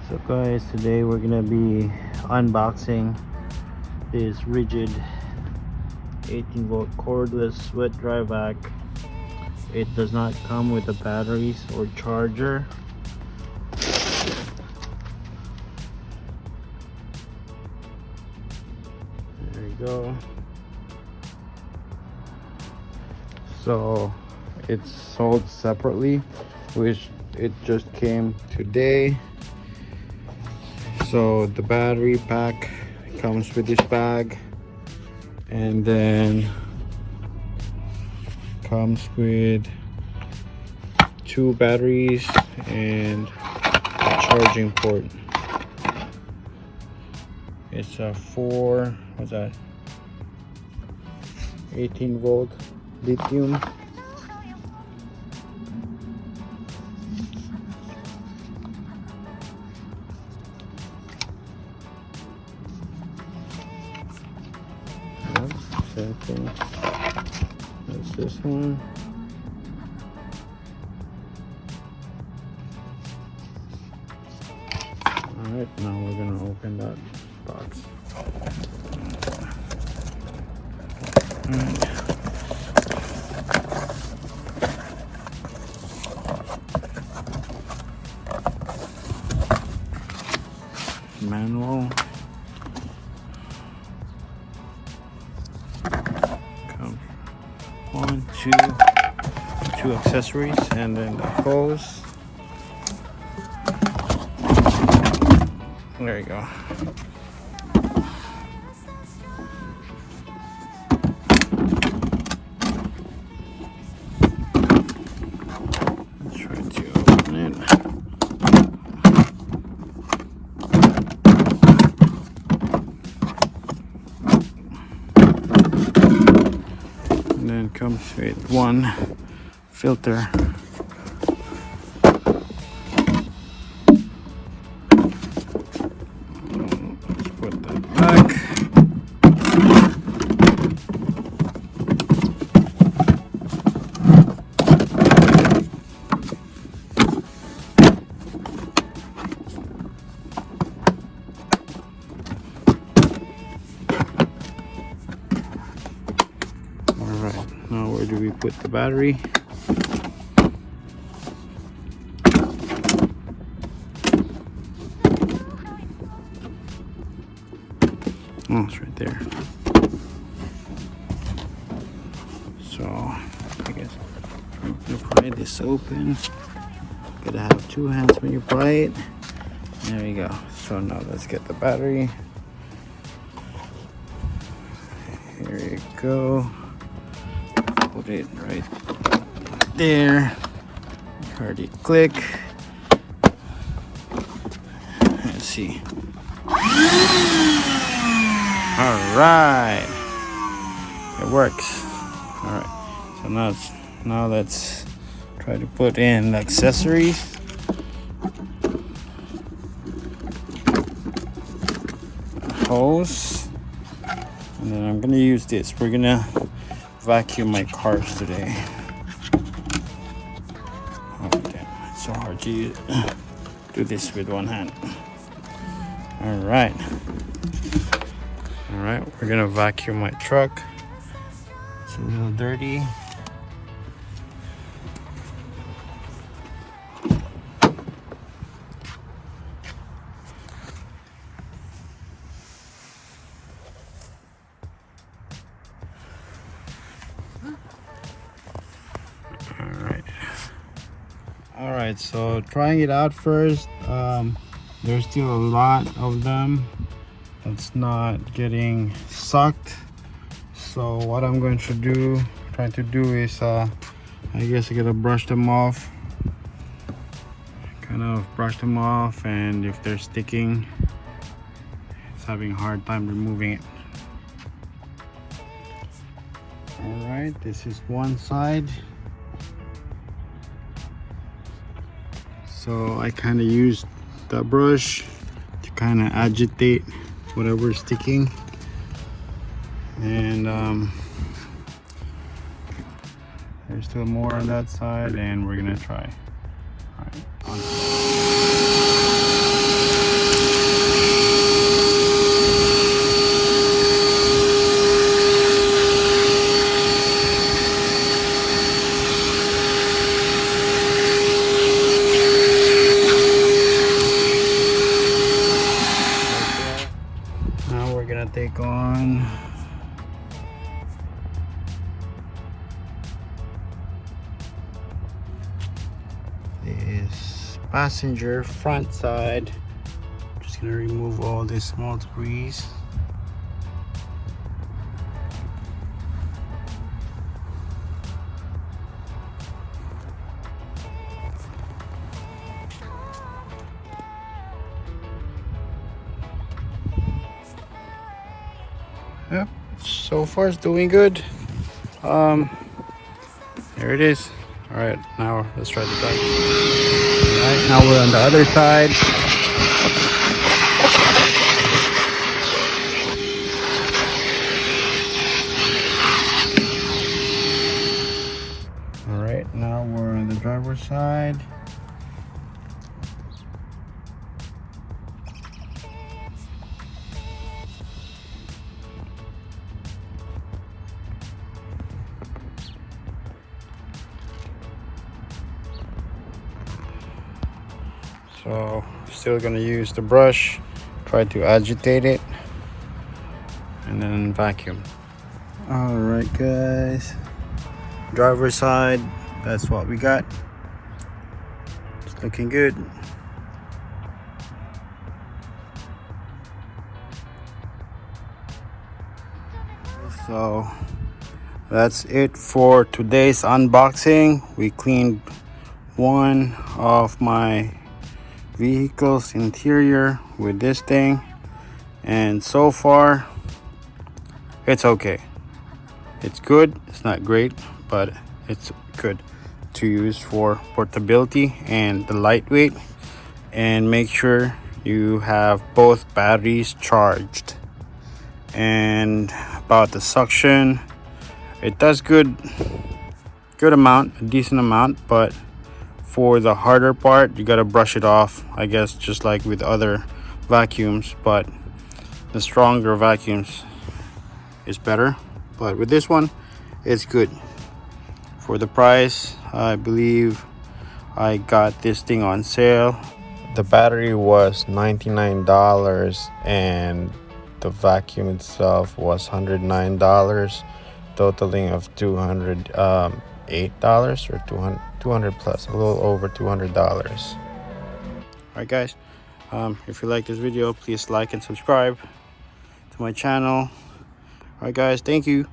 So guys, today we're gonna be unboxing this Ridgid 18 volt cordless wet dry vac. It does not come with the batteries or charger. There you go. So it's sold separately, which it just came today. So the battery pack comes with this bag, and then comes with 2 batteries and a charging port. It's a 18 volt lithium. Same thing as this one. Alright, now we're gonna open that box. Manual. Two accessories, and then the hose. There you go. Let's try to open it. And then comes with one filter. Let's put that back. Alright, now where do we put the battery? Oh, it's right there. So I guess I'm gonna pry this open. Gotta have 2 hands when you pry it. There you go. So now let's get the battery. Here you go. Put it right there. Hardy click. Let's see. All right, it works. All right, so now let's try to put in the accessories. A hose, and then I'm gonna use this. We're gonna vacuum my cars today. Oh damn, it's so hard to do this with one hand. All right. Alright, we're gonna vacuum my truck. It's a little dirty. Alright, so trying it out first. There's still a lot of them. It's not getting sucked. So what I'm going to try to do is I guess I gotta brush them off. Kind of brush them off, and if they're sticking, it's having a hard time removing it. Alright, this is one side. So I kind of use the brush to kind of agitate whatever's sticking, and there's still more on that side, and we're gonna try. All right, on. gone. This passenger front side. Just gonna remove all this small debris. Yep, so far it's doing good. There it is. All right, now let's try the back. All right, now we're on the other side. All right, now we're on the driver's side. So still gonna use the brush, try to agitate it, and then vacuum. All right, guys, driver's side, that's what we got. It's looking good. So that's it for today's unboxing. We cleaned one of my vehicle's interior with this thing, and so far it's okay. It's good. It's not great, but it's good to use for portability and the lightweight. And make sure you have both batteries charged. And about the suction, it does good amount, a decent amount, but for the harder part you gotta brush it off, I guess, just like with other vacuums. But the stronger vacuums is better, but with this one it's good. For the price, I believe I got this thing on sale. The battery was $99 and the vacuum itself was $109, totaling of $208 or 200 plus, a little over $200. All right, guys, if you like this video, please like and subscribe to my channel. All right, guys, thank you.